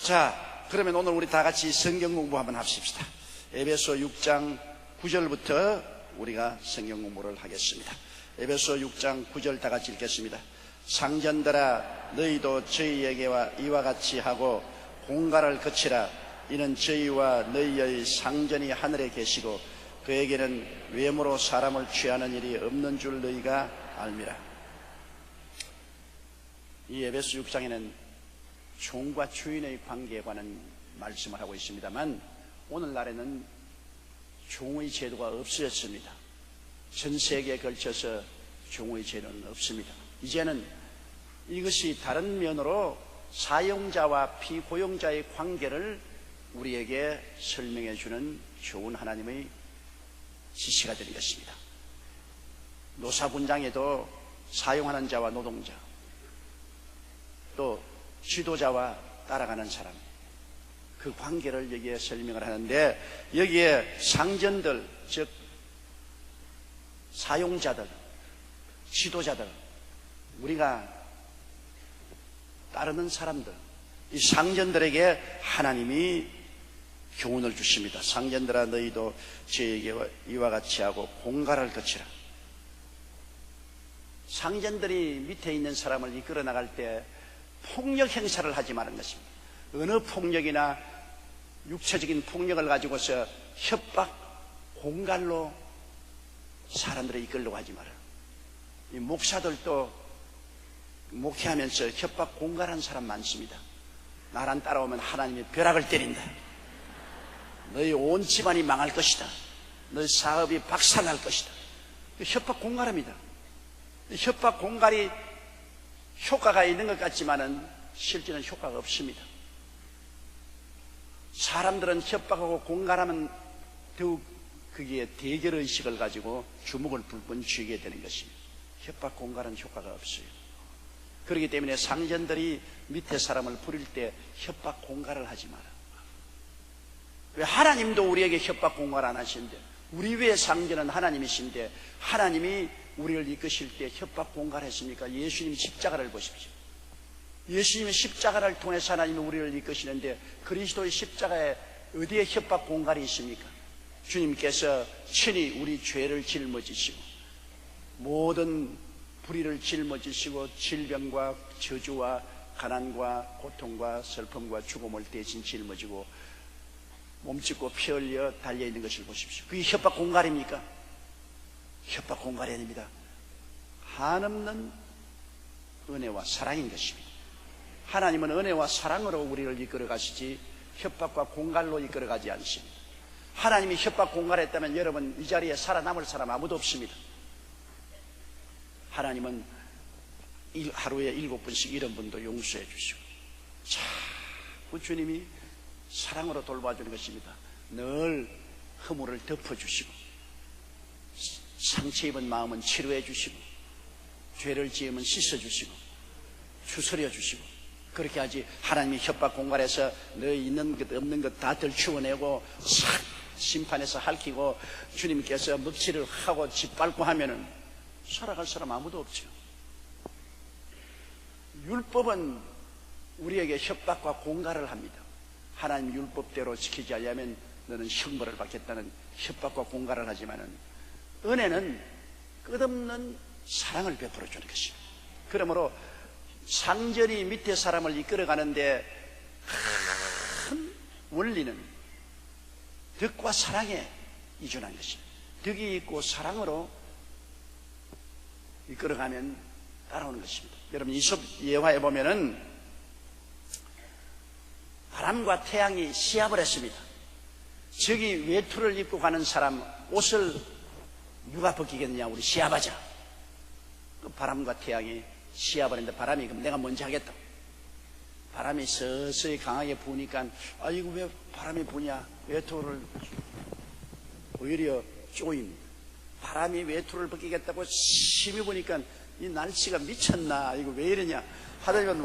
자, 그러면 오늘 우리 다 같이 성경 공부 한번 합시다. 에베소 6장 9절부터 우리가 성경 공부를 하겠습니다. 에베소 6장 9절 다 같이 읽겠습니다. 상전들아, 너희도 저희에게와 이와 같이 하고 공갈을 거치라. 이는 저희와 너희의 상전이 하늘에 계시고 그에게는 외모로 사람을 취하는 일이 없는 줄 너희가 알미라. 이 에베소 6장에는 종과 주인의 관계에 관한 말씀을 하고 있습니다만, 오늘날에는 종의 제도가 없어졌습니다. 전 세계에 걸쳐서 종의 제도는 없습니다. 이제는 이것이 다른 면으로 사용자와 피고용자의 관계를 우리에게 설명해 주는 좋은 하나님의 지시가 되겠습니다. 노사분장에도 사용하는 자와 노동자, 또 지도자와 따라가는 사람, 그 관계를 여기에 설명을 하는데, 여기에 상전들, 즉 사용자들, 지도자들, 우리가 따르는 사람들, 이 상전들에게 하나님이 교훈을 주십니다. 상전들아, 너희도 저에게 이와 같이 하고 공갈을 거치라. 상전들이 밑에 있는 사람을 이끌어 나갈 때 폭력 행사를 하지 말은 것입니다. 어느 폭력이나 육체적인 폭력을 가지고서 협박, 공갈로 사람들을 이끌려고 하지 마라. 이 목사들도 목회하면서 협박, 공갈한 사람 많습니다. 나랑 따라오면 하나님이 벼락을 때린다. 너희 온 집안이 망할 것이다. 너희 사업이 박살날 것이다. 협박, 공갈합니다. 협박, 공갈이 효과가 있는 것 같지만은 실제는 효과가 없습니다. 사람들은 협박하고 공갈하면 더욱 거기에 대결의식을 가지고 주먹을 불끈 쥐게 되는 것입니다. 협박, 공갈은 효과가 없어요. 그렇기 때문에 상전들이 밑에 사람을 부릴 때 협박, 공갈을 하지 마라. 왜? 하나님도 우리에게 협박, 공갈 안 하시는데, 우리 외의 상전은 하나님이신데 하나님이 우리를 이끄실 때 협박, 공갈했습니까? 예수님 십자가를 보십시오. 예수님의 십자가를 통해서 하나님이 우리를 이끄시는데, 그리스도의 십자가에 어디에 협박, 공갈이 있습니까? 주님께서 친히 우리 죄를 짊어지시고 모든 불의를 짊어지시고 질병과 저주와 가난과 고통과 슬픔과 죽음을 대신 짊어지고 몸짓고 피 흘려 달려있는 것을 보십시오. 그게 협박, 공갈입니까? 협박, 공갈이 아닙니다. 한없는 은혜와 사랑인 것입니다. 하나님은 은혜와 사랑으로 우리를 이끌어 가시지 협박과 공갈로 이끌어 가지 않습니다. 하나님이 협박, 공갈했다면 여러분 이 자리에 살아남을 사람 아무도 없습니다. 하나님은 하루에 7번씩 이런 분도 용서해 주시고 자꾸 주님이 사랑으로 돌봐주는 것입니다. 늘 허물을 덮어주시고 상처 입은 마음은 치료해 주시고 죄를 지으면 씻어주시고 추스려 주시고, 그렇게 하지 하나님이 협박, 공갈해서 너희 있는 것 없는 것 다 들추어내고 싹 심판해서 핥히고 주님께서 먹칠을 하고 짓밟고 하면은 살아갈 사람 아무도 없죠. 율법은 우리에게 협박과 공갈을 합니다. 하나님 율법대로 지키지 않으면 너는 형벌을 받겠다는 협박과 공갈을 하지만은, 은혜는 끝없는 사랑을 베풀어 주는 것입니다. 그러므로 상전이 밑에 사람을 이끌어 가는데 큰 원리는 덕과 사랑에 이준한 것입니다. 덕이 있고 사랑으로 이끌어가면 따라오는 것입니다. 여러분 이솝 예화에 보면은 바람과 태양이 시합을 했습니다. 저기 외투를 입고 가는 사람 옷을 누가 벗기겠느냐, 우리 시합하자. 그 바람과 태양이 시합을 했는데, 바람이 그럼 내가 먼저 하겠다. 바람이 서서히 강하게 부니까 이거 왜 바람이 부냐, 외투를 오히려 쪼인, 바람이 외투를 벗기겠다고 심히 보니까 이 날씨가 미쳤나, 이거 왜 이러냐 하다가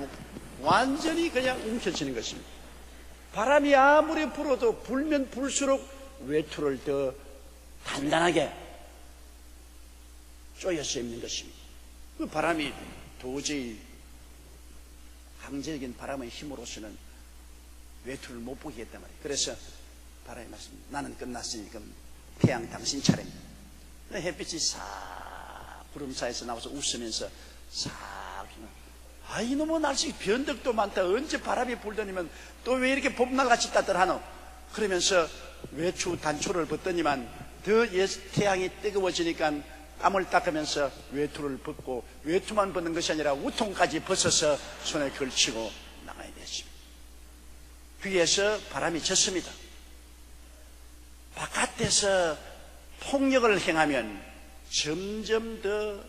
완전히 그냥 움켜쥐는 것입니다. 바람이 아무리 불어도 불면 불수록 외투를 더 단단하게 쪼여서 입는 것입니다. 그 바람이 도저히 강제적인 바람의 힘으로서는 외투를 못 보게 했단 말이에요. 그래서 바람이 말씀, 나는 끝났으니까 태양 당신 차례입니다. 햇빛이 싹 구름 사이에서 나와서 웃으면서 싹, 이놈의 날씨 변덕도 많다. 언제 바람이 불더니만 또 왜 이렇게 봄날같이 따뜻하노? 그러면서 외투 단초를 벗더니만 더 태양이 뜨거워지니까 땀을 닦으면서 외투를 벗고, 외투만 벗는 것이 아니라 우통까지 벗어서 손에 걸치고 나가야 됐습니다. 위에서 바람이 쳤습니다. 바깥에서 폭력을 행하면 점점 더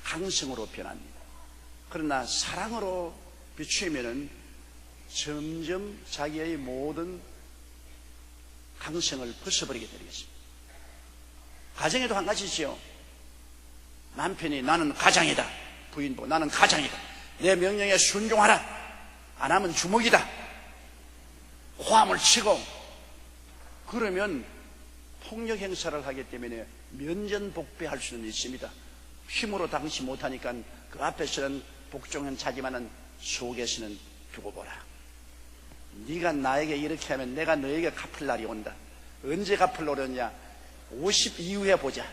강성으로 변합니다. 그러나 사랑으로 비추면은 점점 자기의 모든 강성을 벗어버리게 되겠습니다. 가정에도 한 가지죠. 남편이 나는 가장이다. 부인도 나는 가장이다. 내 명령에 순종하라. 안 하면 주먹이다. 호함을 치고 그러면 폭력 행사를 하기 때문에 면전복배할 수는 있습니다. 힘으로 당시 못하니까 그 앞에서는 복종은 차지만은 속에서는 두고 보라. 네가 나에게 이렇게 하면 내가 너에게 갚을 날이 온다. 언제 갚으려고 그러냐? 50 이후에 보자.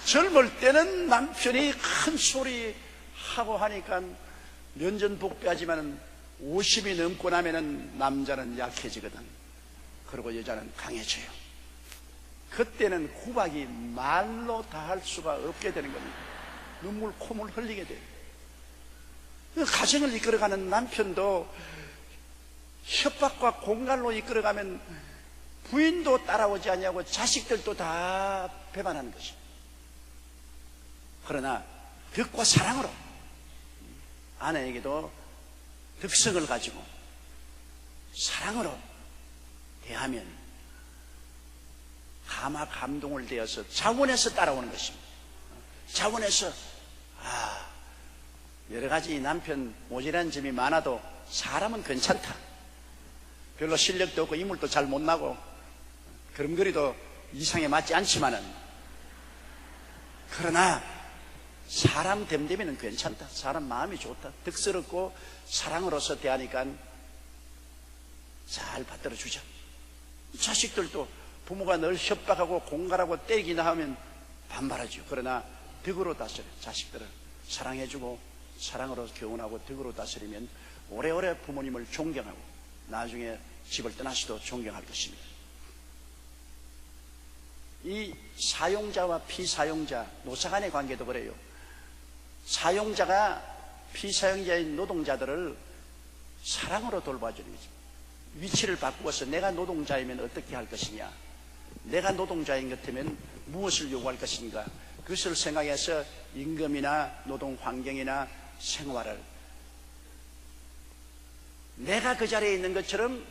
젊을 때는 남편이 큰 소리 하고 하니까 면전복배하지만 50이 넘고 나면은 남자는 약해지거든. 그리고 여자는 강해져요. 그때는 구박이 말로 다 할 수가 없게 되는 겁니다. 눈물 콧물 흘리게 돼요. 가정을 이끌어가는 남편도 협박과 공갈로 이끌어가면 부인도 따라오지 않냐고 자식들도 다 배반하는 것입니다. 그러나 덕과 사랑으로 아내에게도 덕성을 가지고 사랑으로 대하면 감화 감동을 대어서 자원해서 따라오는 것입니다. 자원해서 여러 가지 남편 모자란 점이 많아도 사람은 괜찮다. 별로 실력도 없고 인물도 잘 못 나고 걸음걸이도 이상에 맞지 않지만은, 그러나 사람 됨됨이는 괜찮다. 사람 마음이 좋다. 덕스럽고 사랑으로서 대하니까 잘 받들어 주자. 자식들도 부모가 늘 협박하고 공갈하고 때리기나 하면 반발하죠. 그러나 덕으로 다스려 자식들을 사랑해주고 사랑으로 교훈하고 덕으로 다스리면 오래오래 부모님을 존경하고 나중에 집을 떠나서도 존경할 것입니다. 이 사용자와 피사용자, 노사 간의 관계도 그래요. 사용자가 피사용자의 노동자들을 사랑으로 돌봐주는 거죠. 위치를 바꾸어서 내가 노동자이면 어떻게 할 것이냐, 내가 노동자인 것 같으면 무엇을 요구할 것인가, 그것을 생각해서 임금이나 노동 환경이나 생활을 내가 그 자리에 있는 것처럼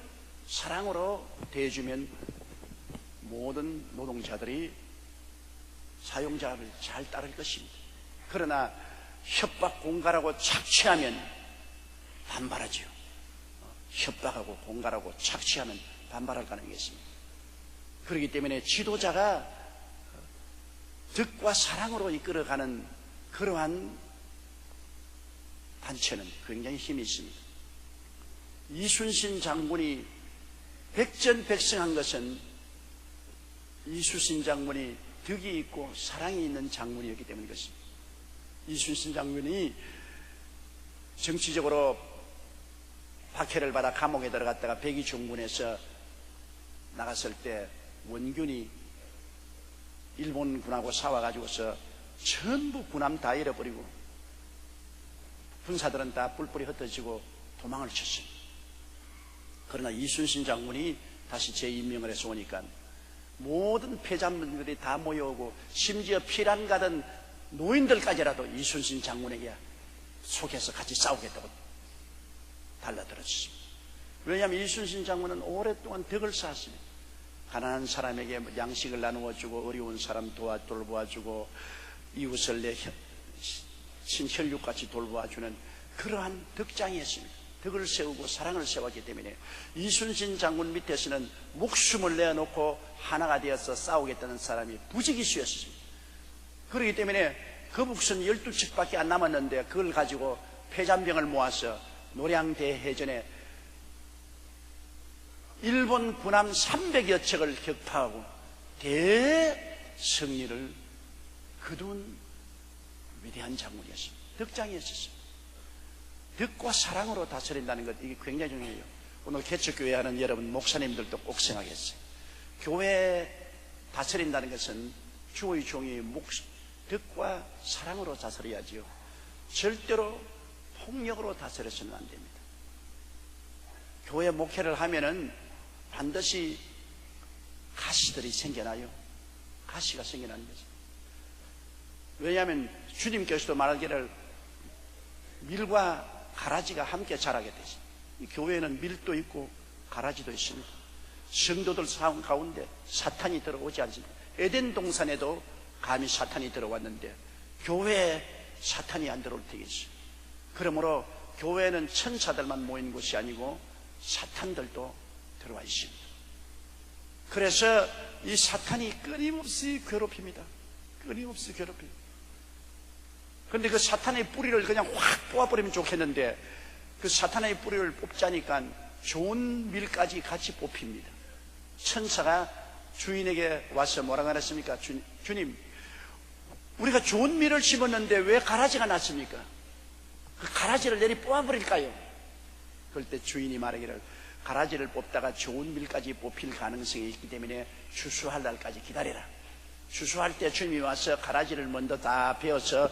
사랑으로 대해주면 모든 노동자들이 사용자를 잘 따를 것입니다. 그러나 협박 공갈하고 착취하면 반발하지요. 협박하고 공갈하고 착취하면 반발할 가능성이 있습니다. 그렇기 때문에 지도자가 덕과 사랑으로 이끌어가는 그러한 단체는 굉장히 힘이 있습니다. 이순신 장군이 백전백승한 것은 이순신 장군이 덕이 있고 사랑이 있는 장군이었기 때문인 것입니다. 이순신 장군이 정치적으로 박해를 받아 감옥에 들어갔다가 백의종군에서 나갔을 때 원균이 일본군하고 싸워가지고서 전부 군함 다 잃어버리고 군사들은 다 뿔뿔이 흩어지고 도망을 쳤습니다. 그러나 이순신 장군이 다시 재임명을 해서 오니까 모든 패잔분들이 다 모여오고 심지어 피란 가던 노인들까지라도 이순신 장군에게 속에서 같이 싸우겠다고 달라들었습니다. 왜냐하면 이순신 장군은 오랫동안 덕을 쌓았습니다. 가난한 사람에게 양식을 나누어주고 어려운 사람 돌보아주고 이웃을 내 친혈육같이 돌보아주는 그러한 덕장이었습니다. 덕을 세우고 사랑을 세웠기 때문에 이순신 장군 밑에서는 목숨을 내어놓고 하나가 되어서 싸우겠다는 사람이 부지기수였습니다. 그렇기 때문에 거북선 12척밖에 안 남았는데 그걸 가지고 패잔병을 모아서 노량대해전에 일본 군함 300여 척을 격파하고 대승리를 거둔 위대한 장군이었습니다. 덕장이었습니다. 덕과 사랑으로 다스린다는 것, 이게 굉장히 중요해요. 오늘 개척교회 하는 여러분 목사님들도 꼭 생각했어요. 교회 다스린다는 것은 주의 종이 덕과 사랑으로 다스려야지요. 절대로 폭력으로 다스려서는 안 됩니다. 교회 목회를 하면은 반드시 가시들이 생겨나요. 가시가 생겨나는 거죠. 왜냐하면 주님께서도 말하기를 밀과 가라지가 함께 자라게 되죠. 이 교회에는 밀도 있고 가라지도 있습니다. 성도들 상황 가운데 사탄이 들어오지 않습니다. 에덴 동산에도 감히 사탄이 들어왔는데 교회에 사탄이 안 들어올 테겠어요. 그러므로 교회는 천사들만 모인 곳이 아니고 사탄들도 들어와 있습니다. 그래서 이 사탄이 끊임없이 괴롭힙니다. 끊임없이 괴롭힙니다. 그런데 그 사탄의 뿌리를 그냥 확 뽑아버리면 좋겠는데 그 사탄의 뿌리를 뽑자니까 좋은 밀까지 같이 뽑힙니다. 천사가 주인에게 와서 뭐라고 하셨습니까? 주님, 우리가 좋은 밀을 심었는데 왜 가라지가 났습니까? 그 가라지를 내리 뽑아버릴까요? 그럴 때 주인이 말하기를 가라지를 뽑다가 좋은 밀까지 뽑힐 가능성이 있기 때문에 추수할 날까지 기다려라. 추수할 때 주님이 와서 가라지를 먼저 다 베어서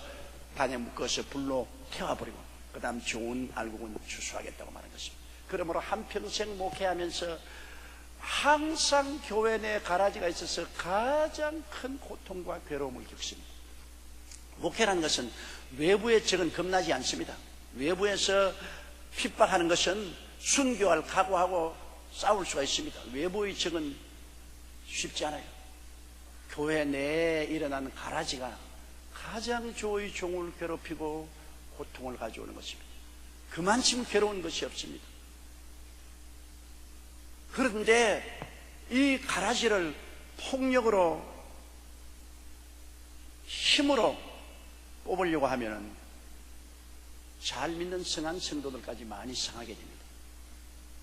단에 묶어서 불로 태워버리고 그 다음 좋은 알곡은 추수하겠다고 말한 것입니다. 그러므로 한평생 목회하면서 항상 교회 내 가라지가 있어서 가장 큰 고통과 괴로움을 겪습니다. 목회라는 것은 외부의 적은 겁나지 않습니다. 외부에서 핍박하는 것은 순교할 각오하고 싸울 수가 있습니다. 외부의 적은 쉽지 않아요. 교회 내에 일어나는 가라지가 가장 주의 종을 괴롭히고 고통을 가져오는 것입니다. 그만큼 괴로운 것이 없습니다. 그런데 이 가라지를 폭력으로 힘으로 뽑으려고 하면 잘 믿는 성한 성도들까지 많이 상하게 됩니다.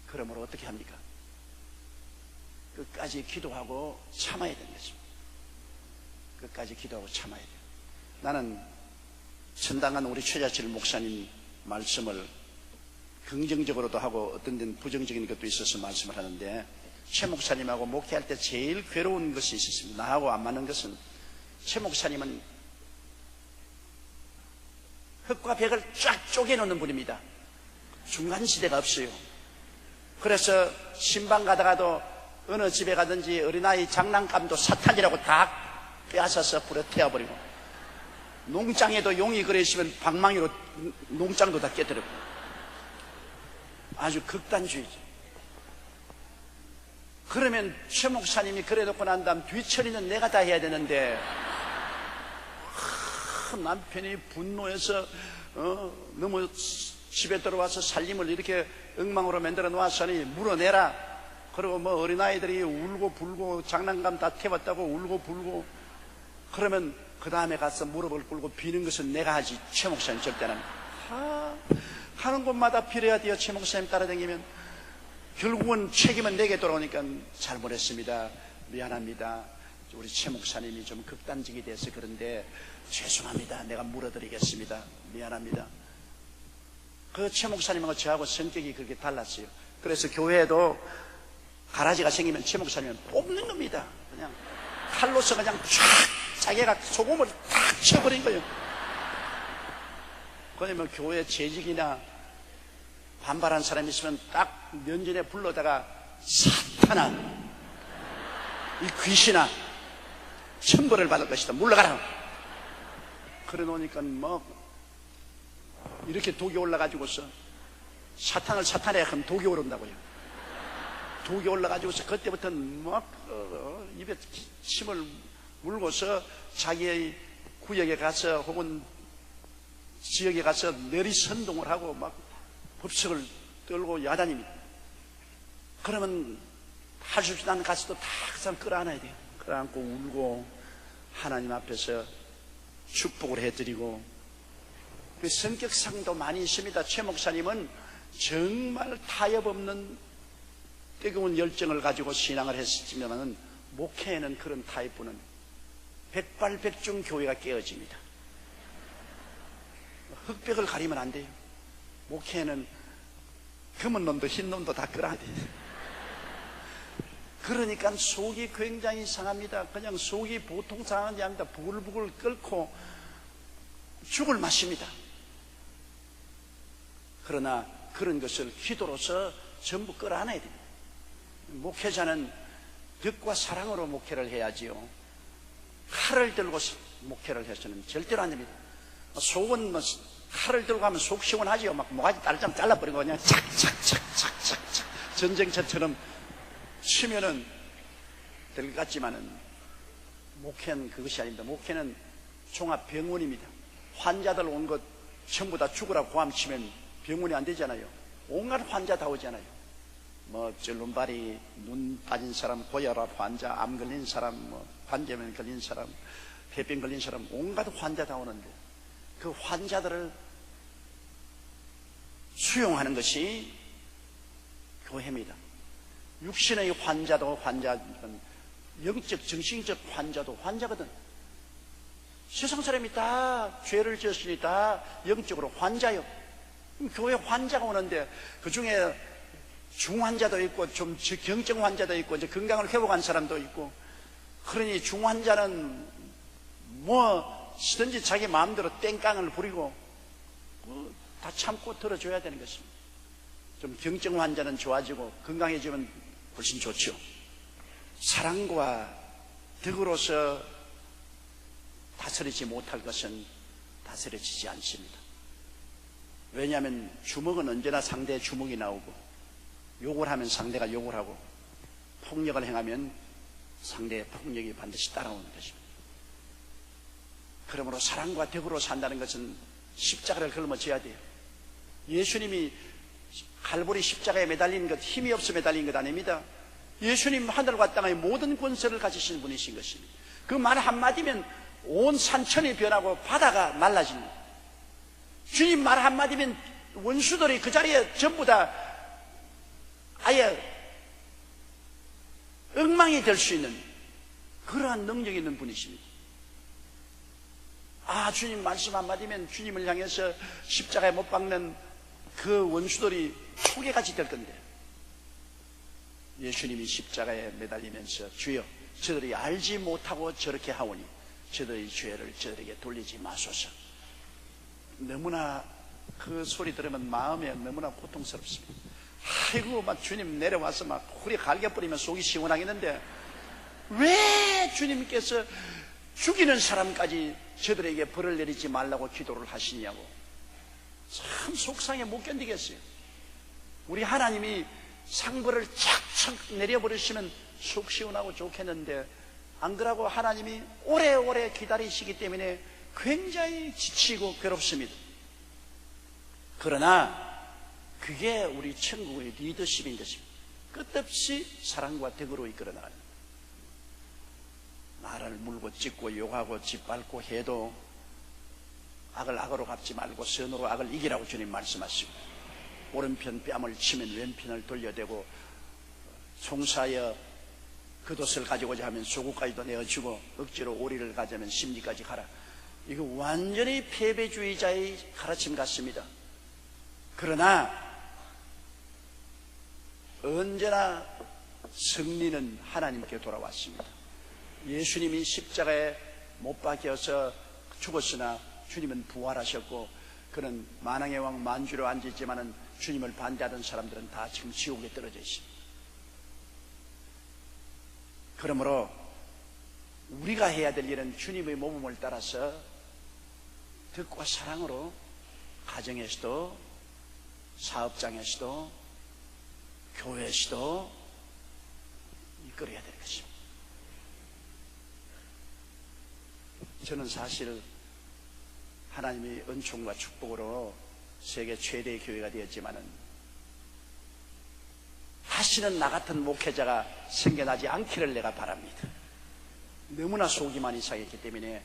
그러므로 어떻게 합니까? 끝까지 기도하고 참아야 되는 것입니다. 끝까지 기도하고 참아야 돼요. 나는 전당한 우리 최자칠 목사님 말씀을 긍정적으로도 하고 어떤 데는 부정적인 것도 있어서 말씀을 하는데, 최 목사님하고 목회할 때 제일 괴로운 것이 있었습니다. 나하고 안 맞는 것은, 최 목사님은 흙과 벽을 쫙 쪼개놓는 분입니다. 중간지대가 없어요. 그래서 신방 가다가도 어느 집에 가든지 어린아이 장난감도 사탄이라고 다 빼앗아서 불에 태워버리고, 농장에도 용이 그래 있으면 방망이로 농장도 다 깨뜨리고, 아주 극단주의죠. 그러면 최 목사님이 그래 놓고 난 다음 뒤처리는 내가 다 해야 되는데, 남편이 분노해서 너무 집에 들어와서 살림을 이렇게 엉망으로 만들어 놓았으니 물어내라. 그리고 뭐 어린아이들이 울고 불고 장난감 다 태웠다고 울고 불고, 그러면 그 다음에 가서 무릎을 꿇고 비는 것은 내가 하지, 최 목사님 절대는 하는 곳마다 빌어야 돼요. 최 목사님 따라다니면 결국은 책임은 내게 돌아오니까 잘못했습니다, 미안합니다, 우리 최 목사님이 좀 극단적이 돼서 그런데 죄송합니다, 내가 물어드리겠습니다, 미안합니다. 그 최 목사님하고 저하고 성격이 그렇게 달랐어요. 그래서 교회에도 가라지가 생기면 최 목사님은 뽑는 겁니다. 그냥 칼로서 그냥 쫙 자기가 소금을 탁 쳐버린 거예요. 그러면 교회 재직이나 반발한 사람이 있으면 딱 면전에 불러다가 사탄아, 이 귀신아, 천벌을 받을 것이다, 물러가라. 그래 놓으니까 뭐 이렇게 독이 올라가지고서, 사탄을 사탄에 하면 독이 오른다고요. 독이 올라가지고서 그때부터는 막 입에 침을 물고서 자기의 구역에 가서 혹은 지역에 가서 내리선동을 하고 막 법석을 떨고 야단입니다. 그러면 할 수 없이 나는 가서도 다 항상 끌어안아야 돼요. 끌어안고 울고 하나님 앞에서 축복을 해드리고. 그 성격상도 많이 있습니다. 최 목사님은 정말 타협 없는 뜨거운 열정을 가지고 신앙을 했지만 목회에는 그런 타협부는 백발백중 교회가 깨어집니다. 흑백을 가리면 안 돼요. 목회에는 검은 놈도 흰 놈도 다 끌어야 돼요. 그러니까 속이 굉장히 상합니다. 그냥 속이 보통 상한 게 아닙니다. 부글부글 끓고 죽을 맛입니다. 그러나 그런 것을 기도로서 전부 끌어안아야 됩니다. 목회자는 덕과 사랑으로 목회를 해야지요. 칼을 들고 목회를 해서는 절대로 안 됩니다. 속은 뭐 칼을 들고 하면 속 시원하지요. 막 모가지 딸짱 잘라버리고 그냥 착착착착착착 전쟁터처럼 치면은 될 것 같지만은 목회는 그것이 아닙니다. 목회는 종합병원입니다. 환자들 온 것 전부 다 죽으라고 고함치면 병원이 안 되잖아요. 온갖 환자 다 오잖아요. 뭐 절름발이, 눈 빠진 사람, 고혈압 환자, 암 걸린 사람, 뭐 관절염 걸린 사람, 폐병 걸린 사람, 온갖 환자 다 오는데 그 환자들을 수용하는 것이 교회입니다. 육신의 환자도 환자는 영적, 정신적 환자도 환자거든. 세상 사람이 다 죄를 지었으니 다 영적으로 환자요. 교회 환자가 오는데 그 중에 중환자도 있고 좀 경증 환자도 있고 이제 건강을 회복한 사람도 있고, 그러니 중환자는 뭐든지 자기 마음대로 땡깡을 부리고 다 참고 들어줘야 되는 것입니다. 좀 경증 환자는 좋아지고 건강해지면 훨씬 좋죠. 사랑과 덕으로서 다스리지 못할 것은 다스려지지 않습니다. 왜냐하면 주먹은 언제나 상대의 주먹이 나오고, 욕을 하면 상대가 욕을 하고, 폭력을 행하면 상대의 폭력이 반드시 따라오는 것입니다. 그러므로 사랑과 덕으로 산다는 것은 십자가를 걸머져야 돼요. 예수님이 갈보리 십자가에 매달린 것, 힘이 없어 매달린 것 아닙니다. 예수님 하늘과 땅의 모든 권세를 가지신 분이신 것입니다. 그 말 한마디면 온 산천이 변하고 바다가 말라집니다. 주님 말 한마디면 원수들이 그 자리에 전부 다 아예 엉망이 될 수 있는 그러한 능력이 있는 분이십니다. 주님 말씀 한마디면 주님을 향해서 십자가에 못 박는 그 원수들이 초계같이 될 건데, 예수님이 십자가에 매달리면서 주여 저들이 알지 못하고 저렇게 하오니 저들의 죄를 저들에게 돌리지 마소서. 너무나 그 소리 들으면 마음에 너무나 고통스럽습니다. 아이고 막 주님 내려와서 막 홀이 갈겨버리면 속이 시원하겠는데 왜 주님께서 죽이는 사람까지 저들에게 벌을 내리지 말라고 기도를 하시냐고 참 속상해 못 견디겠어요. 우리 하나님이 상벌을 착착 내려버리시면 속 시원하고 좋겠는데 안 그러고 하나님이 오래오래 기다리시기 때문에 굉장히 지치고 괴롭습니다. 그러나 그게 우리 천국의 리더십인 것입니다. 끝없이 사랑과 덕으로 이끌어 나가는, 나를 물고 찢고 욕하고 짓밟고 해도 악을 악으로 갚지 말고 선으로 악을 이기라고 주님 말씀하시고, 오른편 뺨을 치면 왼편을 돌려대고, 송사여 겉옷을 가져오자 하면 속옷까지도 내어주고, 억지로 오리를 가자면 심리까지 가라. 이거 완전히 패배주의자의 가르침 같습니다. 그러나 언제나 승리는 하나님께 돌아왔습니다. 예수님이 십자가에 못 박혀서 죽었으나 주님은 부활하셨고, 그는 만왕의 왕 만주로 앉아있지만은 주님을 반대하던 사람들은 다 지금 지옥에 떨어져 있습니다. 그러므로 우리가 해야 될 일은 주님의 모범을 따라서 덕과 사랑으로 가정에서도 사업장에서도 교회에서도 이끌어야 되는 것입니다. 저는 사실 하나님의 은총과 축복으로 세계 최대의 교회가 되었지만은 다시는 나 같은 목회자가 생겨나지 않기를 내가 바랍니다. 너무나 속이 많이 상했기 때문에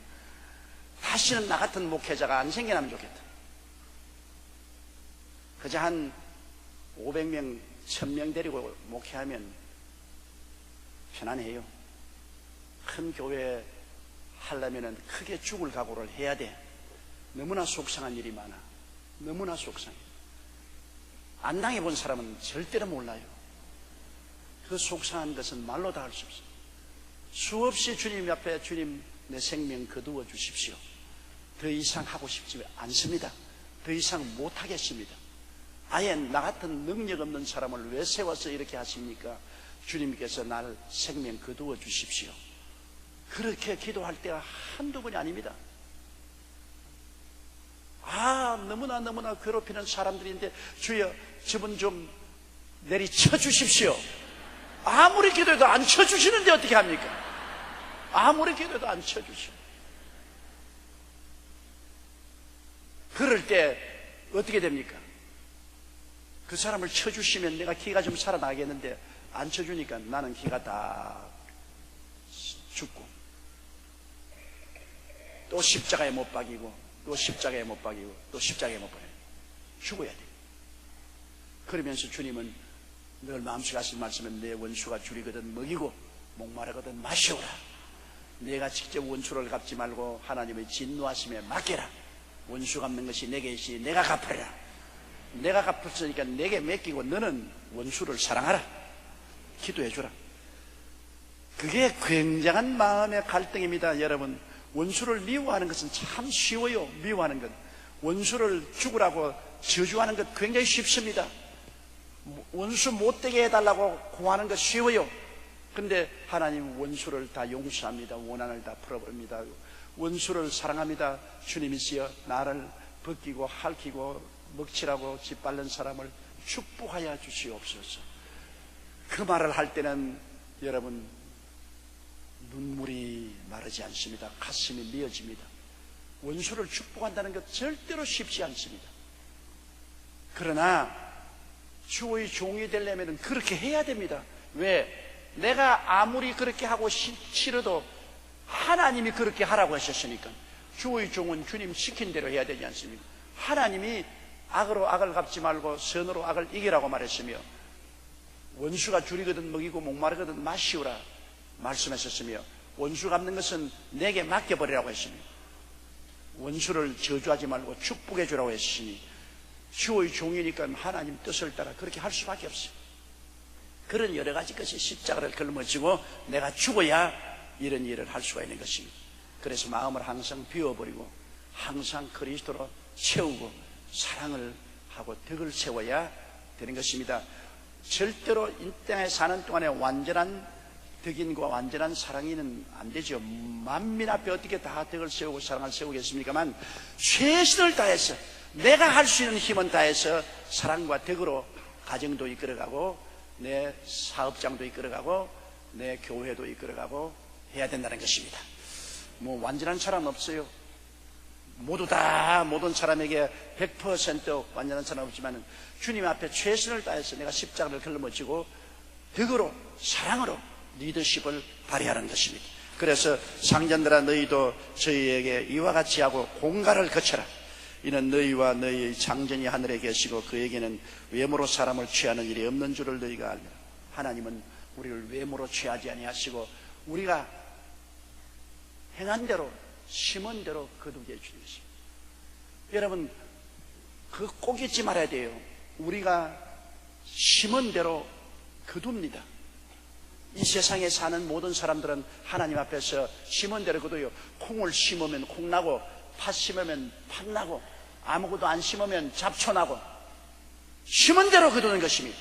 다시는 나 같은 목회자가 안 생겨나면 좋겠다. 그저 한 500명, 1000명 데리고 목회하면 편안해요. 큰 교회 하려면 크게 죽을 각오를 해야 돼. 너무나 속상한 일이 많아. 너무나 속상해. 안 당해본 사람은 절대로 몰라요. 그 속상한 것은 말로 다 할 수 없어요. 수없이 주님 앞에 주님 내 생명 거두어 주십시오. 더 이상 하고 싶지 않습니다. 더 이상 못하겠습니다. 아예 나 같은 능력 없는 사람을 왜 세워서 이렇게 하십니까? 주님께서 날 생명 거두어 주십시오. 그렇게 기도할 때가 한두 번이 아닙니다. 너무나 괴롭히는 사람들인데 주여 저분 좀 내리쳐 주십시오. 아무리 기도해도 안 쳐주시는데 어떻게 합니까? 아무리 기도해도 안 쳐주시오. 그럴 때 어떻게 됩니까? 그 사람을 쳐주시면 내가 기가 좀 살아나겠는데 안 쳐주니까 나는 기가 다 죽고 또 십자가에 못 박이고 또 십자가에 못 박이고 또 십자가에 못 박이고 죽어야 돼. 그러면서 주님은 늘 마음속에 하신 말씀은 내 원수가 줄이거든 먹이고 목마르거든 마시오라. 내가 직접 원수를 갚지 말고 하나님의 진노하심에 맡겨라. 원수 갚는 것이 내게 있으니 내가 갚으리라. 내가 갚았으니까 내게 맡기고 너는 원수를 사랑하라. 기도해주라. 그게 굉장한 마음의 갈등입니다. 여러분, 원수를 미워하는 것은 참 쉬워요. 미워하는 것, 원수를 죽으라고 저주하는 것 굉장히 쉽습니다. 원수 못되게 해달라고 구하는 것 쉬워요. 근데 하나님 원수를 다 용서합니다. 원한을 다 풀어버립니다. 원수를 사랑합니다. 주님이시여 나를 벗기고 핥히고 먹칠하고 짓밟는 사람을 축복하여 주시옵소서. 그 말을 할 때는 여러분 눈물이 마르지 않습니다. 가슴이 미어집니다. 원수를 축복한다는 것 절대로 쉽지 않습니다. 그러나 주의 종이 되려면 그렇게 해야 됩니다. 왜? 내가 아무리 그렇게 하고 싫어도 하나님이 그렇게 하라고 하셨으니까. 주의 종은 주님 시킨 대로 해야 되지 않습니까? 하나님이 악으로 악을 갚지 말고 선으로 악을 이기라고 말했으며 원수가 줄이거든 먹이고 목마르거든 마시오라 말씀하셨으며 원수 갚는 것은 내게 맡겨버리라고 했으며 원수를 저주하지 말고 축복해 주라고 했으니 주의 종이니까 하나님 뜻을 따라 그렇게 할 수밖에 없어요. 그런 여러 가지 것이 십자가를 걸머지고 내가 죽어야 이런 일을 할 수가 있는 것입니다. 그래서 마음을 항상 비워버리고 항상 그리스도로 채우고 사랑을 하고 덕을 세워야 되는 것입니다. 절대로 이 땅에 사는 동안에 완전한 덕인과 완전한 사랑이는 안 되죠. 만민 앞에 어떻게 다 덕을 세우고 사랑을 세우겠습니까만 최선을 다해서 내가 할 수 있는 힘은 다해서 사랑과 덕으로 가정도 이끌어가고 내 사업장도 이끌어가고 내 교회도 이끌어가고 해야 된다는 것입니다. 뭐 완전한 사람 없어요. 모두 다 모든 사람에게 100% 완전한 사람 없지만 주님 앞에 최선을 다해서 내가 십자가를 걸머지고 덕으로 사랑으로 리더십을 발휘하는 것입니다. 그래서 상전들아 너희도 저희에게 이와 같이 하고 공갈을 거쳐라. 이는 너희와 너희의 장전이 하늘에 계시고 그에게는 외모로 사람을 취하는 일이 없는 줄을 너희가 알라. 하나님은 우리를 외모로 취하지 아니하시고 우리가 행한 대로 심은 대로 거두게 해주는 것입니다. 여러분 그거 꼭 잊지 말아야 돼요. 우리가 심은 대로 거둡니다. 이 세상에 사는 모든 사람들은 하나님 앞에서 심은 대로 거둬요. 콩을 심으면 콩 나고 팥 심으면 팥 나고 아무것도 안 심으면 잡초 나고 심은 대로 거두는 것입니다.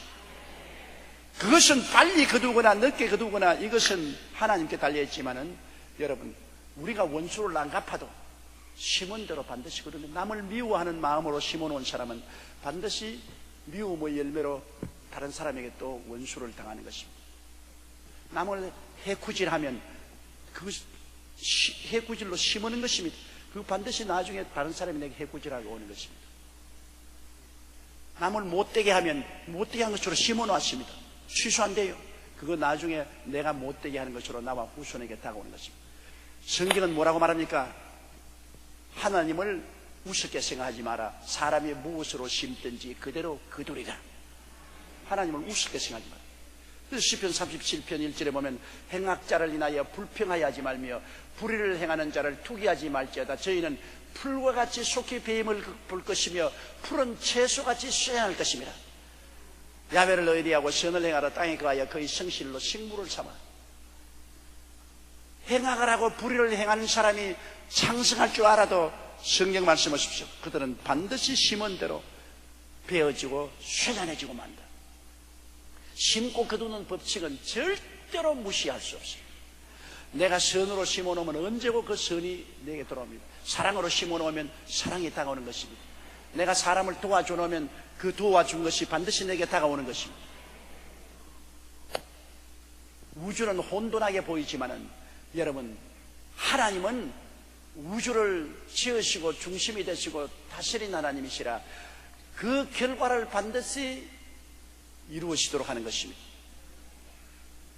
그것은 빨리 거두거나 늦게 거두거나 이것은 하나님께 달려있지만은 여러분 우리가 원수를 안 갚아도 심은 대로 반드시 거두는 남을 미워하는 마음으로 심어놓은 사람은 반드시 미움의 열매로 다른 사람에게 또 원수를 당하는 것입니다. 남을 해코질하면 그 해코질로 심어놓은 것입니다. 그 반드시 나중에 다른 사람이 내게 해코질하고 오는 것입니다. 남을 못되게 하면 못되게 한 것으로 심어놓았습니다. 취소 안 돼요. 그거 나중에 내가 못되게 하는 것으로 나와 후손에게 다가오는 것입니다. 성경은 뭐라고 말합니까? 하나님을 우습게 생각하지 마라. 사람이 무엇으로 심든지 그대로 거두리라. 하나님을 우습게 생각하지 말아요. 그래서 시편 37편 1절에 보면 행악자를 인하여 불평하여 하지 말며 불의를 행하는 자를 투기하지 말지어다. 저희는 풀과 같이 속히 배임을 볼 것이며 푸른 채소같이 쇠할 것입니다. 야훼를 의리하고 선을 행하라. 땅에 거하여 그의 성실로 식물을 삼아. 행악을 하고 불의를 행하는 사람이 창성할 줄 알아도 성경 말씀하십시오. 그들은 반드시 심은 대로 베어지고 쇠잔해지고 만다. 심고 거두는 법칙은 절대로 무시할 수 없어요. 내가 선으로 심어놓으면 언제고 그 선이 내게 돌아옵니다. 사랑으로 심어놓으면 사랑이 다가오는 것입니다. 내가 사람을 도와주놓으면 그 도와준 것이 반드시 내게 다가오는 것입니다. 우주는 혼돈하게 보이지만은 여러분, 하나님은 우주를 지으시고 중심이 되시고 다스린 하나님이시라 그 결과를 반드시 이루어지도록 하는 것입니다.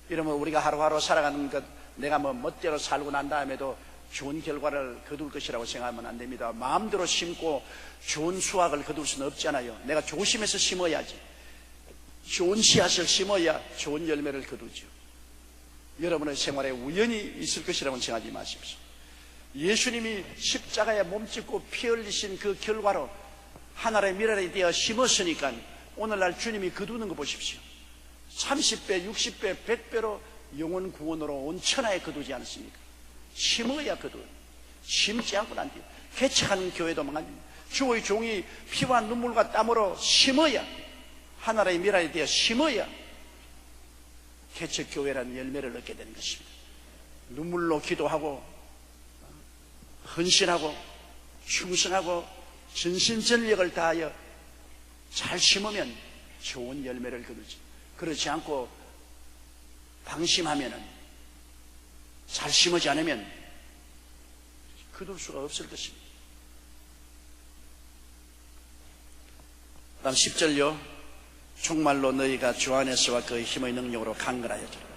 이러면 우리가 하루하루 살아가는 것, 내가 멋대로 살고 난 다음에도 좋은 결과를 거둘 것이라고 생각하면 안 됩니다. 마음대로 심고 좋은 수확을 거둘 수는 없잖아요. 내가 조심해서 심어야지. 좋은 씨앗을 심어야 좋은 열매를 거두죠. 여러분의 생활에 우연히 있을 것이라고 생각하지 마십시오. 예수님이 십자가에 몸짓고 피 흘리신 그 결과로 하나의 미랄이 되어 심었으니까 오늘날 주님이 거두는 거 보십시오. 30배, 60배, 100배로 영혼 구원으로 온 천하에 거두지 않습니까? 심어야 거두. 심지 않고는 안 돼요. 개척하는 교회도 망합니다. 주의 종이 피와 눈물과 땀으로 심어야, 하나의 미랄이 되어 심어야 개척 교회라는 열매를 얻게 되는 것입니다. 눈물로 기도하고 헌신하고 충성하고 전심전력을 다하여 잘 심으면 좋은 열매를 거두지. 그렇지 않고 방심하면은, 잘 심지 않으면 거둘 수가 없을 것입니다. 다음 10절요. 정말로 너희가 주 안에서와 그의 힘의 능력으로 강건하여지라.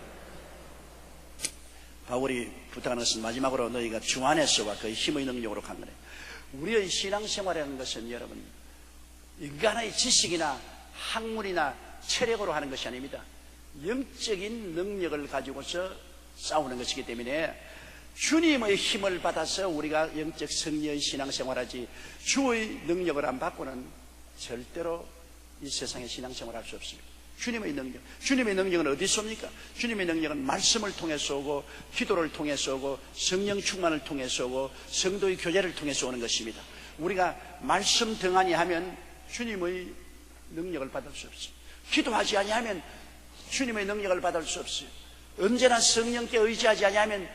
바울이 부탁하는 것은 마지막으로 너희가 주 안에서와 그의 힘의 능력으로 강건해. 우리의 신앙생활이라는 것은 여러분 인간의 지식이나 학문이나 체력으로 하는 것이 아닙니다. 영적인 능력을 가지고서 싸우는 것이기 때문에 주님의 힘을 받아서 우리가 영적 승리의 신앙생활하지 주의 능력을 안 받고는 절대로 이 세상에 신앙생활을 할 수 없습니다. 주님의 능력, 주님의 능력은 어디서 옵니까? 주님의 능력은 말씀을 통해서 오고 기도를 통해서 오고 성령 충만을 통해서 오고 성도의 교제를 통해서 오는 것입니다. 우리가 말씀 등한히 하면 주님의 능력을 받을 수 없어요. 기도하지 아니하면 주님의 능력을 받을 수 없어요. 언제나 성령께 의지하지 아니하면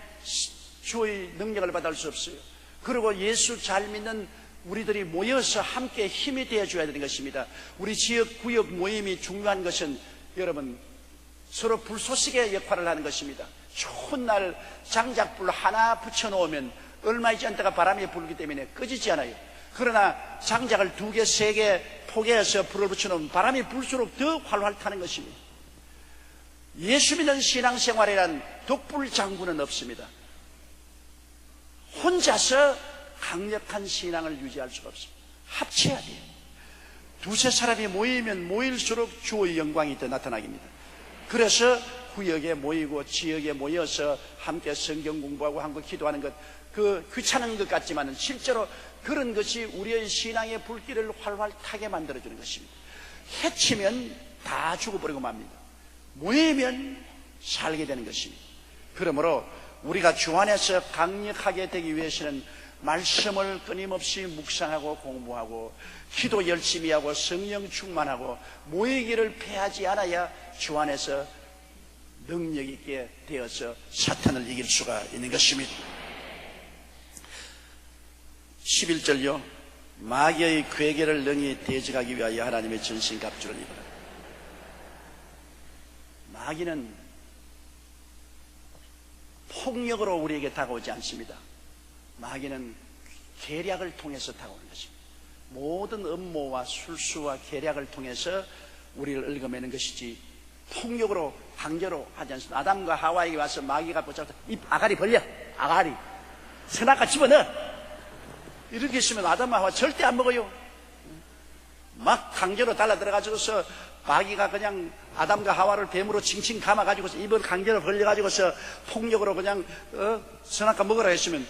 주의 능력을 받을 수 없어요. 그리고 예수 잘 믿는 우리들이 모여서 함께 힘이 되어줘야 되는 것입니다. 우리 지역 구역 모임이 중요한 것은 여러분 서로 불쏘시개 역할을 하는 것입니다. 좋은 날 장작불 하나 붙여놓으면 얼마 있지 않다가 바람이 불기 때문에 꺼지지 않아요. 그러나 장작을 2개, 3개 포개해서 불을 붙여놓으면 바람이 불수록 더 활활 타는 것입니다. 예수 믿는 신앙생활이란 독불 장군은 없습니다. 혼자서 강력한 신앙을 유지할 수가 없습니다. 합쳐야 돼요. 2-3 사람이 모이면 모일수록 주의 영광이 더 나타나깁니다. 그래서 구역에 모이고 지역에 모여서 함께 성경 공부하고 함께 기도하는 것, 귀찮은 것 같지만 실제로 그런 것이 우리의 신앙의 불길을 활활 타게 만들어주는 것입니다. 해치면 다 죽어버리고 맙니다. 모이면 살게 되는 것입니다. 그러므로 우리가 주 안에서 강력하게 되기 위해서는 말씀을 끊임없이 묵상하고 공부하고 기도 열심히 하고 성령 충만하고 모이기를 패하지 않아야 주 안에서 능력 있게 되어서 사탄을 이길 수가 있는 것입니다. 11절요. 마귀의 괴계를 능히 대적하기 위하여 하나님의 전신갑주를 입어라. 마귀는 폭력으로 우리에게 다가오지 않습니다. 마귀는 계략을 통해서 다가오는 것입니다. 모든 음모와 술수와 계략을 통해서 우리를 얽어매는 것이지 폭력으로 강제로 하지 않습니다. 아담과 하와에게 와서 마귀가 붙잡아서 입 아가리 벌려, 아가리 선악과 집어넣어, 이렇게 있으면 아담과 하와 절대 안 먹어요. 막 강제로 달라 들어가서서 마귀가 그냥 아담과 하와를 뱀으로 칭칭 감아가지고서 입을 강제로 벌려가지고서 폭력으로 그냥 선악과 먹으라 했으면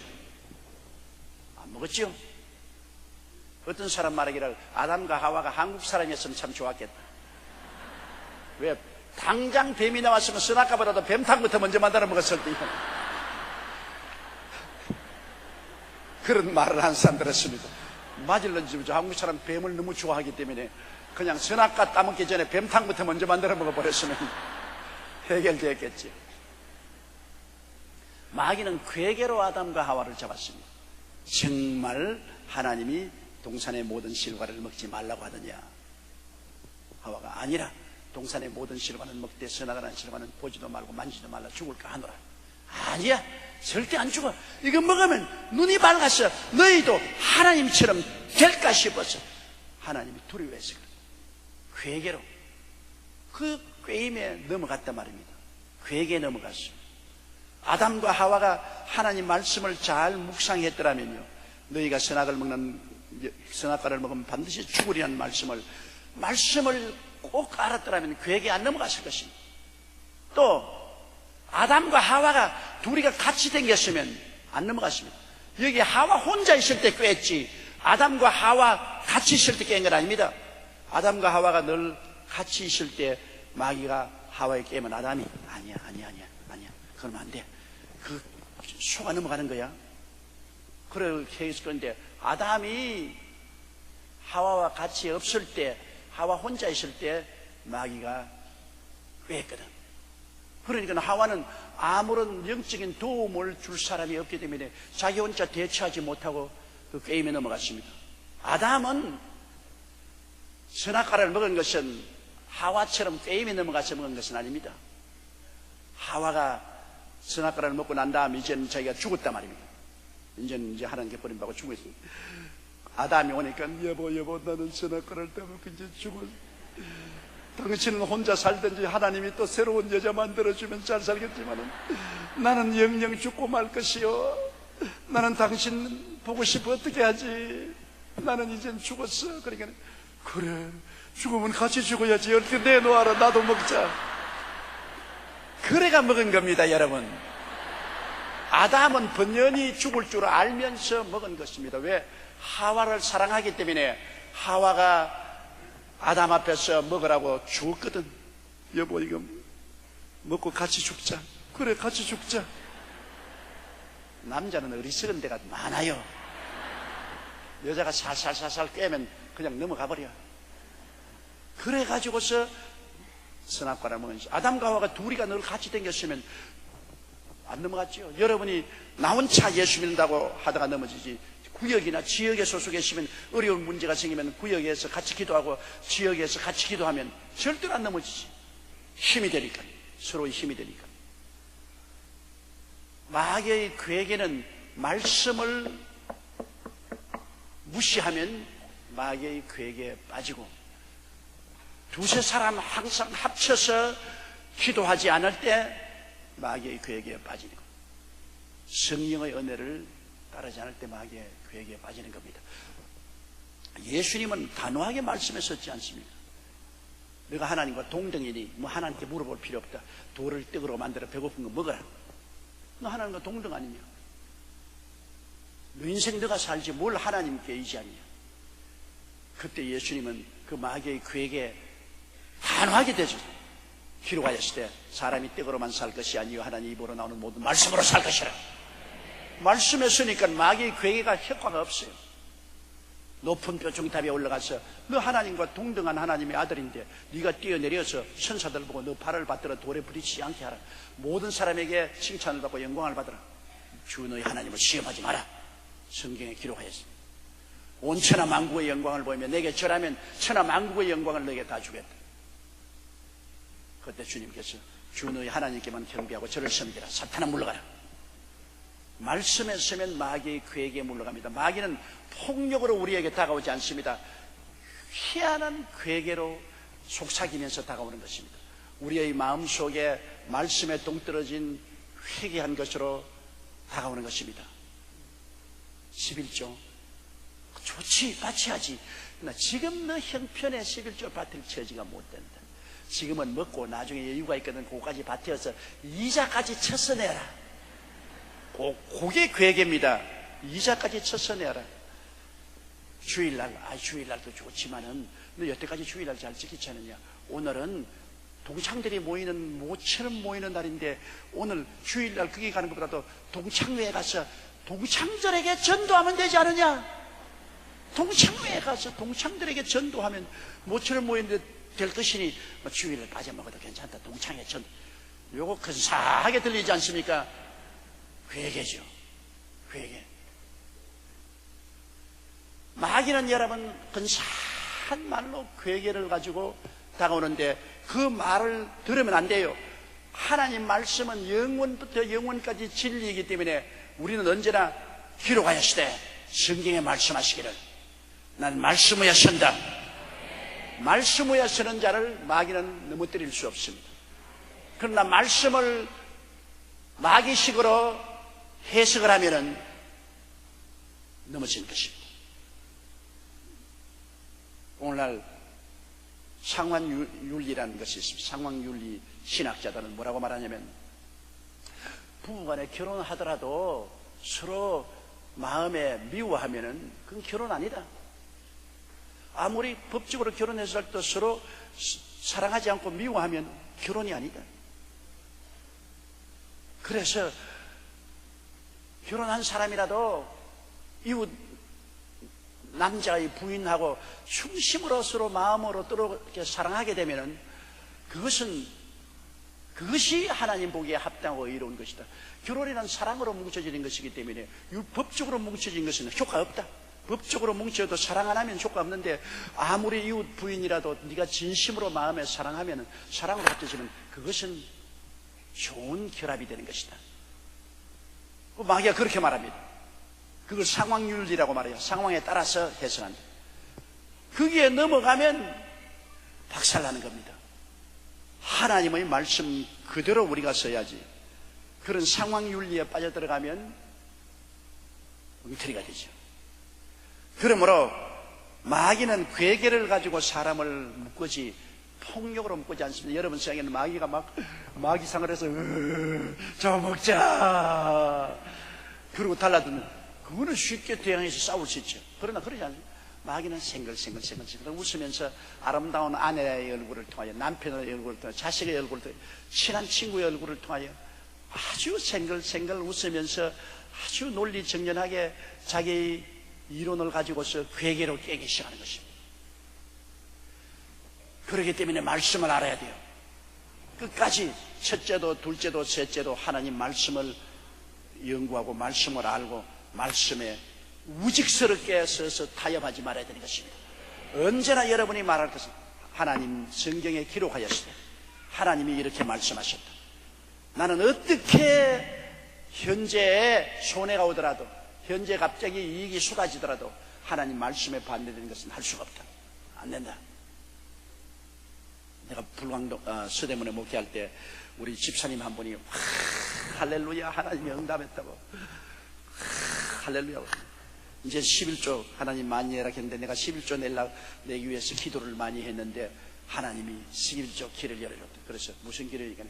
안 먹었죠. 어떤 사람 말하기를 아담과 하와가 한국 사람이었으면 참 좋았겠다. 왜? 당장 뱀이 나왔으면 선악과보다도 뱀탕부터 먼저 만들어 먹었을 때 그런 말을 한 사람 들었습니다. 맞을런지 저 한국 사람 뱀을 너무 좋아하기 때문에 그냥 선악과 따먹기 전에 뱀탕부터 먼저 만들어 먹어버렸으면 해결되었겠지. 마귀는 괴계로 아담과 하와를 잡았습니다. 정말 하나님이 동산의 모든 실과를 먹지 말라고 하더냐? 하와가 아니라 동산의 모든 실과는 먹되 선악과는 실과는 보지도 말고 만지도 말라 죽을까 하노라. 아니야, 절대 안 죽어. 이거 먹으면 눈이 밝아서 너희도 하나님처럼 될까 싶어서 하나님이 두려워해서 그래. 괴계로 그 꾀임에 넘어갔단 말입니다. 괴계에 넘어갔어요. 아담과 하와가 하나님 말씀을 잘 묵상했더라면요, 너희가 선악과를 먹으면 반드시 죽으리라는 말씀을 꼭 알았더라면 괴계에 안 넘어갔을 것입니다. 또 아담과 하와가 둘이가 같이 댕겼으면 안 넘어갔습니다. 여기 하와 혼자 있을 때 꾀했지 아담과 하와 같이 있을 때 꾀인 건 아닙니다. 아담과 하와가 늘 같이 있을 때 마귀가 하와에 깨면 아담이 아니야 그러면 안 돼. 그 속아 넘어가는 거야. 그렇게 했을 건데 아담이 하와와 같이 없을 때, 하와 혼자 있을 때 마귀가 꾀했거든. 그러니까 하와는 아무런 영적인 도움을 줄 사람이 없기 때문에 자기 혼자 대처하지 못하고 그 꾀임에 넘어갔습니다. 아담은 선악과를 먹은 것은 하와처럼 꾀임에 넘어가서 먹은 것은 아닙니다. 하와가 선악과를 먹고 난 다음 이제는 자기가 죽었단 말입니다. 이제 하나님께 버림받고 죽었어요. 아담이 오니까 여보 나는 선악과를 때문에 이제 죽었어. 당신은 혼자 살든지 하나님이 또 새로운 여자 만들어주면 잘 살겠지만 나는 영영 죽고 말 것이요. 나는 당신 보고 싶어 어떻게 하지? 나는 이젠 죽었어. 그러니까 그래 죽으면 같이 죽어야지. 이렇게 내놓아라. 나도 먹자. 그래가 먹은 겁니다, 여러분. 아담은 번연히 죽을 줄 알면서 먹은 것입니다. 왜? 하와를 사랑하기 때문에. 하와가 아담 앞에서 먹으라고 주었거든. 여보 이거 먹고 같이 죽자. 그래 같이 죽자. 남자는 어리석은 데가 많아요. 여자가 살살살살 꿰면 그냥 넘어가 버려. 그래가지고서 선악과를 먹은 시 아담과 하와가 둘이가 늘 같이 댕겼으면 안 넘어갔죠. 여러분이 나 혼자 예수 믿는다고 하다가 넘어지지, 구역이나 지역에 소속했으면 어려운 문제가 생기면 구역에서 같이 기도하고 지역에서 같이 기도하면 절대로 안 넘어지지. 힘이 되니까, 서로의 힘이 되니까. 마귀의 괴계는 말씀을 무시하면 마귀의 괴계에 빠지고, 두세 사람 항상 합쳐서 기도하지 않을 때 마귀의 괴계에 빠지는 것. 성령의 은혜를 따르지 않을 때 마귀의 괴계에 빠지는 겁니다. 예수님은 단호하게 말씀에 섰지 않습니까? 너가 하나님과 동등이니 뭐 하나님께 물어볼 필요 없다. 돌을 떡으로 만들어 배고픈 거 먹어라. 너 하나님과 동등 아니냐? 너 인생 너가 살지 뭘 하나님께 의지하냐? 그때 예수님은 그 마귀의 괴계에 단호하게 되죠. 기록하였을 때 사람이 떡으로만 살 것이 아니요 하나님 입으로 나오는 모든 말씀으로 살 것이라. 말씀에 서니까 마귀의 괴계가 효과가 없어요. 높은 뼈종탑에 올라가서 너 하나님과 동등한 하나님의 아들인데 네가 뛰어내려서 천사들 보고 너 발을 받들어 돌에 부딪히지 않게 하라. 모든 사람에게 칭찬을 받고 영광을 받으라. 주 너희 하나님을 시험하지 마라. 성경에 기록하였습니다. 온 천하 만국의 영광을 보이며 내게 절하면 천하 만국의 영광을 너에게 다 주겠다. 그때 주님께서 주 너희 하나님께만 경배하고 저를 섬기라. 사탄아 물러가라. 말씀에 서면 마귀의 괴계에 물러갑니다. 마귀는 폭력으로 우리에게 다가오지 않습니다. 희한한 괴계로 속삭이면서 다가오는 것입니다. 우리의 마음속에 말씀에 동떨어진 회개한 것으로 다가오는 것입니다. 11조 좋지, 바치하지. 그러나 지금 너 형편에 11조 바칠 처지가 못 된다. 지금은 먹고 나중에 여유가 있거든. 그거까지 밭에서 이자까지 쳐서 내라. 그게 괴계입니다. 이자까지 쳐서 내라. 주일날, 주일날도 좋지만은 너 여태까지 주일날 잘 지키지 않느냐? 오늘은 동창들이 모이는, 모처럼 모이는 날인데 오늘 주일날 거기 가는 것보다도 동창회에 가서 동창들에게 전도하면 되지 않느냐? 동창회에 가서 동창들에게 전도하면 모처럼 모이는데 될 것이니 주일날 빠져먹어도 괜찮다. 동창회 전도. 요거 근사하게 들리지 않습니까? 괴계죠. 괴계. 마귀는 여러분 근사한 말로 괴계를 가지고 다가오는데 그 말을 들으면 안 돼요. 하나님 말씀은 영원부터 영원까지 진리이기 때문에 우리는 언제나 기록하였으되 성경에 말씀하시기를 난 말씀 위에 선다. 말씀 위에 서는 자를 마귀는 넘어뜨릴 수 없습니다. 그러나 말씀을 마귀식으로 해석을 하면은 넘어지는 것입니다. 오늘날 상황윤리라는 것이 있습니다. 상황윤리 신학자들은 뭐라고 말하냐면 부부간에 결혼하더라도 서로 마음에 미워하면은 그건 결혼 아니다. 아무리 법적으로 결혼해서 할 때 서로 사랑하지 않고 미워하면 결혼이 아니다. 그래서 결혼한 사람이라도 이웃 남자의 부인하고 중심으로 서로 마음으로 이렇게 사랑하게 되면은 그것이 하나님 보기에 합당하고 의로운 것이다. 결혼이란 사랑으로 뭉쳐지는 것이기 때문에 법적으로 뭉쳐진 것은 효과 없다. 법적으로 뭉쳐도 사랑 안 하면 효과 없는데 아무리 이웃 부인이라도 네가 진심으로 마음에 사랑하면 사랑으로 합쳐지면 그것은 좋은 결합이 되는 것이다. 마귀가 그렇게 말합니다. 그걸 상황윤리라고 말해요. 상황에 따라서 해석한다. 거기에 넘어가면 박살나는 겁니다. 하나님의 말씀 그대로 우리가 써야지. 그런 상황윤리에 빠져들어가면 엉터리가 되죠. 그러므로 마귀는 괴계를 가지고 사람을 묶지 폭력으로 묶지 않습니다. 여러분 생각에는 마귀가 마귀상을 해서 잡아먹자 그러고 달라두면 그거는 쉽게 대항해서 싸울 수 있죠. 그러나 그러지 않습니다. 마귀는 생글생글 웃으면서 아름다운 아내의 얼굴을 통하여, 남편의 얼굴을 통하여, 자식의 얼굴을 통하여, 친한 친구의 얼굴을 통하여 아주 생글생글 웃으면서 아주 논리정연하게 자기 이론을 가지고서 괴계로 깨기 시작하는 것입니다. 그렇기 때문에 말씀을 알아야 돼요. 끝까지 첫째도 둘째도 셋째도 하나님 말씀을 연구하고 말씀을 알고 말씀에 우직스럽게 서서 타협하지 말아야 되는 것입니다. 언제나 여러분이 말할 것은 하나님 성경에 기록하였으되 하나님이 이렇게 말씀하셨다. 나는 어떻게 현재에 손해가 오더라도 현재 갑자기 이익이 쏟아지더라도 하나님 말씀에 반대되는 것은 할 수가 없다. 안 된다. 내가 불광동 서대문에 목회할 때 우리 집사님 한 분이 할렐루야 하나님이 응답했다고 할렐루야. 이제 11조 하나님 많이 내라 했는데 내가 11조 내기 위해서 기도를 많이 했는데 하나님이 11조 길을 열어줬다. 그래서 무슨 길을 얘기하냐.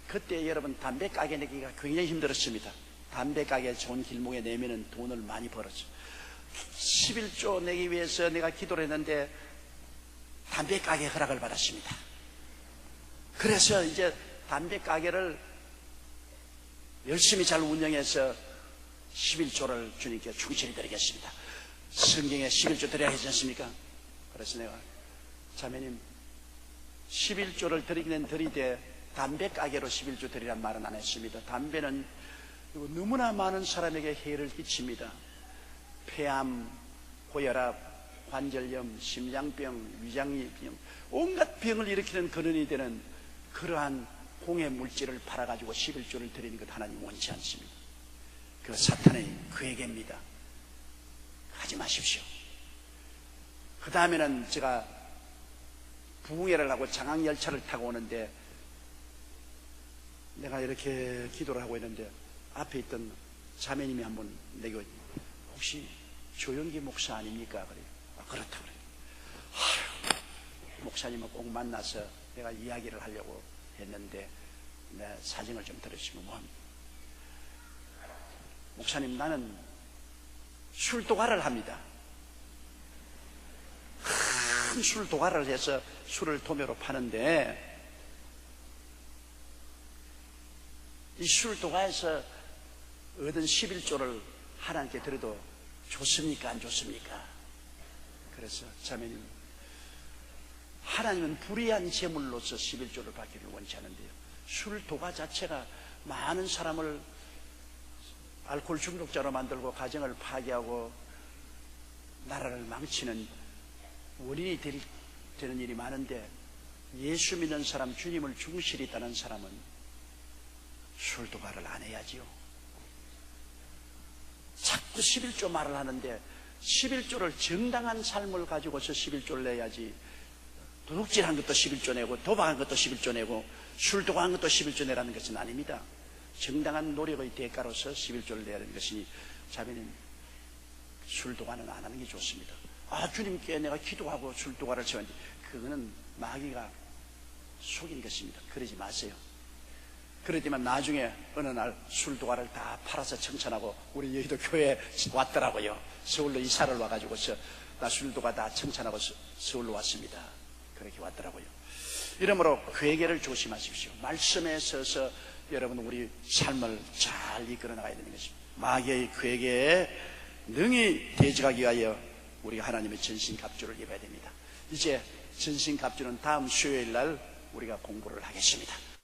그때 여러분 담배 가게 내기가 굉장히 힘들었습니다. 담배 가게 좋은 길목에 내면은 돈을 많이 벌었죠. 11조 내기 위해서 내가 기도를 했는데 담배 가게 허락을 받았습니다. 그래서 이제 담배 가게를 열심히 잘 운영해서 11조를 주님께 충실히 드리겠습니다. 성경에 11조 드려야 하지 않습니까? 그래서 내가 자매님 11조를 드리기는 드리되 담배 가게로 11조 드리란 말은 안 했습니다. 담배는 너무나 많은 사람에게 해를 끼칩니다. 폐암, 고혈압, 관절염, 심장병, 위장병 온갖 병을 일으키는 근원이 되는 그러한 공해 물질을 팔아가지고 11조를 드리는 것 하나님 원치 않습니다. 그 사탄의 괴계입니다. 하지 마십시오. 그 다음에는 제가 부흥회를 하고 장항열차를 타고 오는데 내가 이렇게 기도를 하고 있는데 앞에 있던 자매님이 한 분 내게 혹시 조영기 목사 아닙니까? 그래요. 그렇다 그래요. 목사님을 꼭 만나서 내가 이야기를 하려고 했는데 내 사정을 좀 들으시면 목사님, 나는 술도가를 합니다. 큰 술도가를 해서 술을 도매로 파는데 이 술도가에서 얻은 11조를 하나님께 드려도 좋습니까? 안 좋습니까? 그래서 자매님, 하나님은 불의한 제물로서 11조를 받기를 원치 않은데요, 술도가 자체가 많은 사람을 알코올 중독자로 만들고 가정을 파괴하고 나라를 망치는 원인이 되는 일이 많은데, 예수 믿는 사람, 주님을 중실히 따는 사람은 술도가를 안 해야지요. 자꾸 11조 말을 하는데 11조를 정당한 삶을 가지고서 11조를 내야지, 도둑질한 것도 11조 내고 도박한 것도 11조 내고 술도가한 것도 11조 내라는 것은 아닙니다. 정당한 노력의 대가로서 11조를 내야 하는 것이니 자매님, 술도가는 안 하는 게 좋습니다. 주님께 내가 기도하고 술도가를 채웠는데 그거는 마귀가 속인 것입니다. 그러지 마세요. 그러지만 나중에 어느 날 술도가를 다 팔아서 청천하고 우리 여의도 교회에 왔더라고요. 서울로 이사를 와가지고서 나 술도가 다 청천하고 서울로 왔습니다. 그렇게 왔더라고요. 이러므로 회개를 조심하십시오. 말씀에 서서 여러분 우리 삶을 잘 이끌어 나가야 되는 것입니다. 마귀의 회개에 능히 대적하기 위하여 우리가 하나님의 전신갑주를 입어야 됩니다. 이제 전신갑주는 다음 수요일 날 우리가 공부를 하겠습니다.